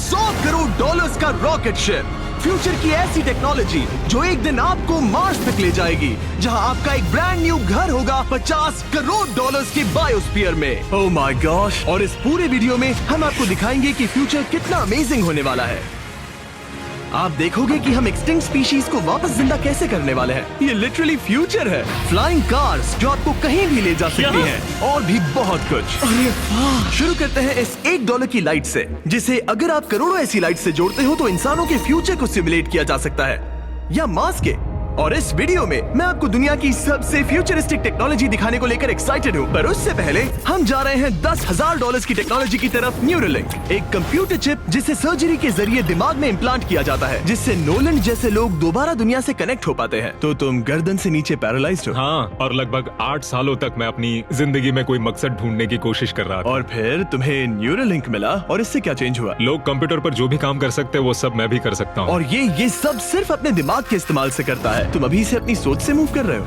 100 crore dollars का rocket ship, future की ऐसी टेक्नोलॉजी जो एक दिन आपको मार्स तक ले जाएगी, जहां आपका एक ब्रांड न्यू घर होगा 50 करोड़ डॉलर्स के बायोस्फीयर में। Oh my gosh! और इस पूरे वीडियो में हम आपको दिखाएंगे कि फ्यूचर कितना अमेजिंग होने वाला है। आप देखोगे कि हम एक्सटिंक्ट स्पीशीज को वापस जिंदा कैसे करने वाले हैं। ये लिटरली फ्यूचर है। फ्लाइंग कार्स जो आपको कहीं भी ले जा सकती हैं, और भी बहुत कुछ। अरे वाह! शुरू करते हैं इस $1 की लाइट से, जिसे अगर आप करोड़ों ऐसी लाइट से जोड़ते हो तो इंसानों के फ्यूचर को सिमुलेट किया जा सकता है, या मार्स के। और इस वीडियो में मैं आपको दुनिया की सबसे फ्यूचरिस्टिक टेक्नोलॉजी दिखाने को लेकर एक्साइटेड हूँ। पर उससे पहले हम जा रहे हैं $10,000 की टेक्नोलॉजी की तरफ। न्यूरोलिंक, एक कंप्यूटर चिप जिसे सर्जरी के जरिए दिमाग में इम्प्लांट किया जाता है, जिससे नोलन जैसे लोग दोबारा दुनिया से कनेक्ट हो पाते हैं। तो तुम गर्दन से नीचे पैरालाइज्ड हो। हाँ, और लगभग 8 सालों तक मैं अपनी जिंदगी में कोई मकसद ढूंढने की कोशिश कर रहा था। और फिर तुम्हें न्यूरोलिंक मिला, और इससे क्या चेंज हुआ? लोग कंप्यूटर पर जो भी काम कर सकते हैं वो सब मैं भी कर सकता हूँ। और ये सब सिर्फ अपने दिमाग के इस्तेमाल से करता है। तुम अभी से अपनी सोच से मूव कर रहे हो।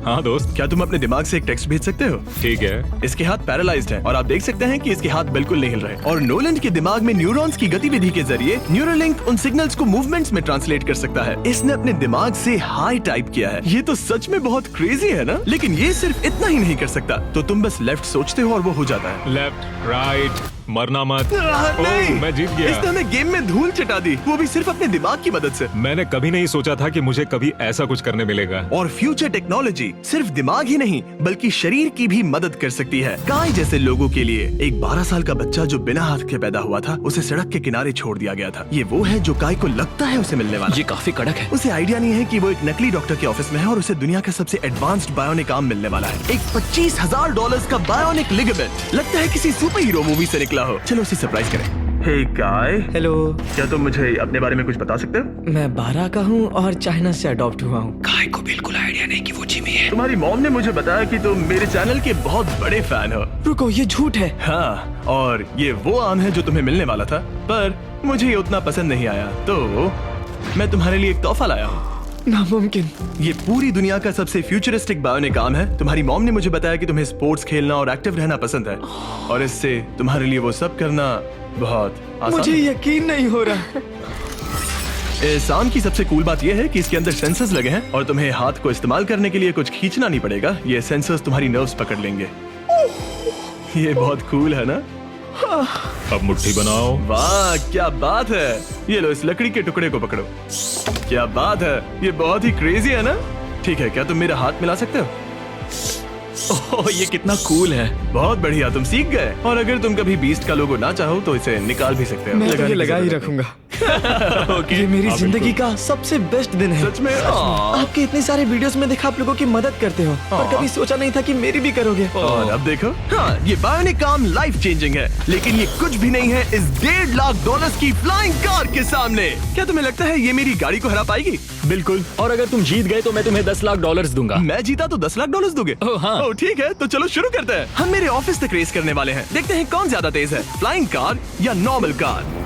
हाँ दोस्त। क्या तुम अपने दिमाग से एक टेक्स्ट भेज सकते हो? ठीक है। इसके हाथ पैरालाइज्ड हैं, और आप देख सकते हैं कि इसके हाथ बिल्कुल नहीं हिल रहे। और नोलन के दिमाग में न्यूरॉन्स की गतिविधि के जरिए न्यूरोलिंक उन सिग्नल्स को मूवमेंट्स में ट्रांसलेट कर सकता है। इसने अपने दिमाग से हाई टाइप किया है। ये तो सच में बहुत क्रेजी है ना? लेकिन ये सिर्फ इतना ही नहीं कर सकता। तो तुम बस लेफ्ट सोचते हो और वो हो जाता है। लेफ्ट, राइट, मरना मत। नहीं, मैं जीत गया। इसने हमें गेम में धूल चटा दी, वो भी सिर्फ अपने दिमाग की मदद से। मैंने कभी नहीं सोचा था कि मुझे कभी ऐसा कुछ करने मिलेगा। और फ्यूचर टेक्नोलॉजी सिर्फ दिमाग ही नहीं बल्कि शरीर की भी मदद कर सकती है। काय जैसे लोगों के लिए एक 12 साल का बच्चा जो बिना हाथ के पैदा हुआ था, उसे सड़क के किनारे छोड़ दिया गया था। ये वो है जो काय को लगता है उसे मिलने वाला। ये काफी कड़क है। उसे आइडिया नहीं है कि वो एक नकली डॉक्टर के ऑफिस में है और उसे दुनिया का सबसे एडवांस्ड बायोनिक आर्म मिलने वाला है। एक $25,000 का बायोनिक लिगामेंट। लगता है किसी सुपर हीरो मूवी से निकला हो। चलो उसे सरप्राइज करें। हे काय, हेलो। क्या तुम मुझे अपने बारे में कुछ बता सकते हो? मैं 12 का हूँ और चाइना से अडॉप्ट हुआ हूँ। काय को बिल्कुल आइडिया नहीं कि वो जिमी है। तुम्हारी मॉम ने मुझे बताया कि तुम मेरे चैनल के बहुत बड़े फैन हो। रुको, ये झूठ है। हाँ, और ये वो आम है जो तुम्हें मिलने वाला था, पर मुझे ये उतना पसंद नहीं आया, तो मैं तुम्हारे लिए एक तोहफा लाया हूँ। नामुमकिन। ये पूरी दुनिया का सबसे फ्यूचरिस्टिक बायोनिक आर्म है। तुम्हारी मॉम ने मुझे बताया कि तुम्हें स्पोर्ट्स खेलना और एक्टिव रहना पसंद है, और इससे तुम्हारे लिए वो सब करना बहुत आसान मुझे है। यकीन नहीं हो रहा। इस आर्म की सबसे कूल बात यह है कि इसके अंदर सेंसर्स लगे हैं, और तुम्हें हाथ को इस्तेमाल करने के लिए कुछ खींचना नहीं पड़ेगा। ये सेंसर्स तुम्हारी नर्व्स पकड़ लेंगे। ये बहुत कूल है ना? अब मुट्ठी बनाओ। वाह, क्या बात है। ये लो, इस लकड़ी के टुकड़े को पकड़ो। क्या बात है, ये बहुत ही क्रेजी है ना? ठीक है, क्या तुम मेरा हाथ मिला सकते हो? ओह, ये कितना कूल है। बहुत बढ़िया, तुम सीख गए। और अगर तुम कभी बीस्ट का लोगो ना चाहो तो इसे निकाल भी सकते हो। मैं तो लगाने ये की लगा ही जरूरत रखूंगा। ओके। ये मेरी हाँ, जिंदगी बिल्कुल। का सबसे बेस्ट दिन है। सच में? आपके इतने सारे वीडियोस में देखा आप लोगों की मदद करते हो, पर कभी सोचा नहीं था कि मेरी भी करोगे। और अब देखो, हाँ, ये बायोनिक आर्म लाइफ चेंजिंग है, लेकिन ये कुछ भी नहीं है इस $1.5 की फ्लाइंग कार के सामने। क्या तुम्हें लगता है ये मेरी गाड़ी को हरा पाएगी? बिल्कुल। और अगर तुम जीत गए तो मैं तुम्हें $10 लाख दूंगा। मैं जीता तो $10 लाख दोगे? ओह, हाँ। ओह, ठीक है, तो चलो शुरू करते हैं। हम मेरे ऑफिस तक रेस करने वाले हैं। देखते हैं कौन ज्यादा तेज है, फ्लाइंग कार या नॉर्मल कार।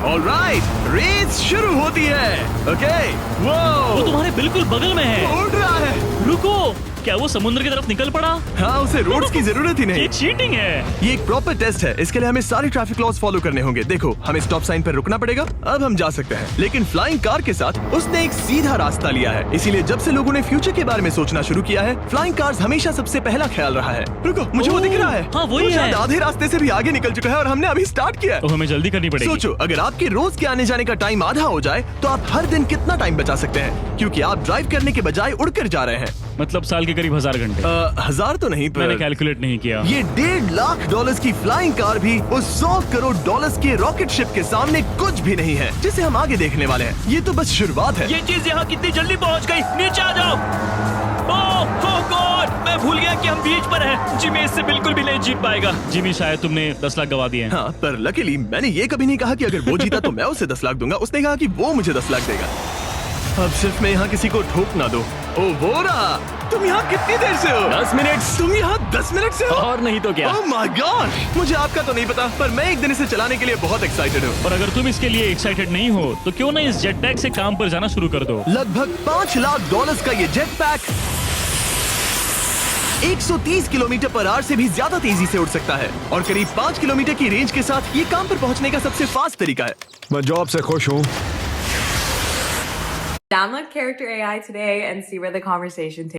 ऑलराइट, रेस शुरू होती है। ओके, वो तुम्हारे बिल्कुल बगल में है। उड़ रहा है। रुको, क्या वो समुद्र की तरफ निकल पड़ा? हाँ, उसे रोड्स की जरूरत ही नहीं। ये चीटिंग है। ये एक प्रॉपर टेस्ट है। इसके लिए हमें सारे ट्रैफिक लॉज फॉलो करने होंगे। देखो, हमें स्टॉप साइन पर रुकना पड़ेगा। अब हम जा सकते हैं, लेकिन फ्लाइंग कार के साथ उसने एक सीधा रास्ता लिया है। इसीलिए जब से लोगों ने फ्यूचर के बारे में सोचना शुरू किया है, फ्लाइंग कार्स हमेशा सबसे पहला ख्याल रहा है। रुको, मुझे वो दिख रहा है। हाँ, वही वो है। शायद आधे रास्ते से भी आगे निकल चुका है और हमने अभी स्टार्ट किया है। तो हमें जल्दी करनी पड़ेगी। सोचो, अगर आपके रोज के आने जाने का टाइम आधा हो जाए तो आप हर दिन कितना टाइम बचा सकते हैं, क्योंकि आप ड्राइव करने के बजाय उड़कर जा रहे हैं। मतलब साल के करीब 1000 घंटे। 1000 तो नहीं, मैंने पर कैलकुलेट नहीं किया। ये $1.5 लाख की फ्लाइंग कार भी उस $100 करोड़ के रॉकेट शिप के सामने कुछ भी नहीं है, जिसे हम आगे देखने वाले हैं। ये तो बस शुरुआत है। ये चीज यहाँ कितनी जल्दी पहुँच गई। नीचे आ जाओ। ओह गॉड, मैं भूल गया कि हम बीच पर हैं। जिमी इससे बिल्कुल भी नहीं जीत पाएगा। जिमी, शायद तुमने 10 लाख गवा दिए हैं। हाँ, पर लकीली मैंने ये कभी नहीं कहा कि अगर वो जीता तो मैं उसे 10 लाख दूंगा। उसने कहा कि वो मुझे 10 लाख देगा। अब सिर्फ मैं यहाँ किसी को ठोक ना दो। ओ वो रहा। तुम यहाँ कितनी देर से हो? 10 मिनट। तुम यहाँ 10 मिनट से हो? और नहीं तो क्या। ओह माय गॉड, मुझे आपका तो नहीं पता, पर मैं एक दिन इसे चलाने के लिए बहुत एक्साइटेड हूँ। और अगर तुम इसके लिए एक्साइटेड नहीं हो तो क्यों ना इस जेट पैक से काम पर जाना शुरू कर दो। लगभग $5 लाख का ये jet pack 130 kilometre per hour से भी ज्यादा तेजी से उड़ सकता है और करीब 5 किलोमीटर की रेंज के साथ ये काम पर पहुंचने का सबसे फास्ट तरीका है। मैं जॉब से खुश हूँ। Download Character AI today and see where the conversation takes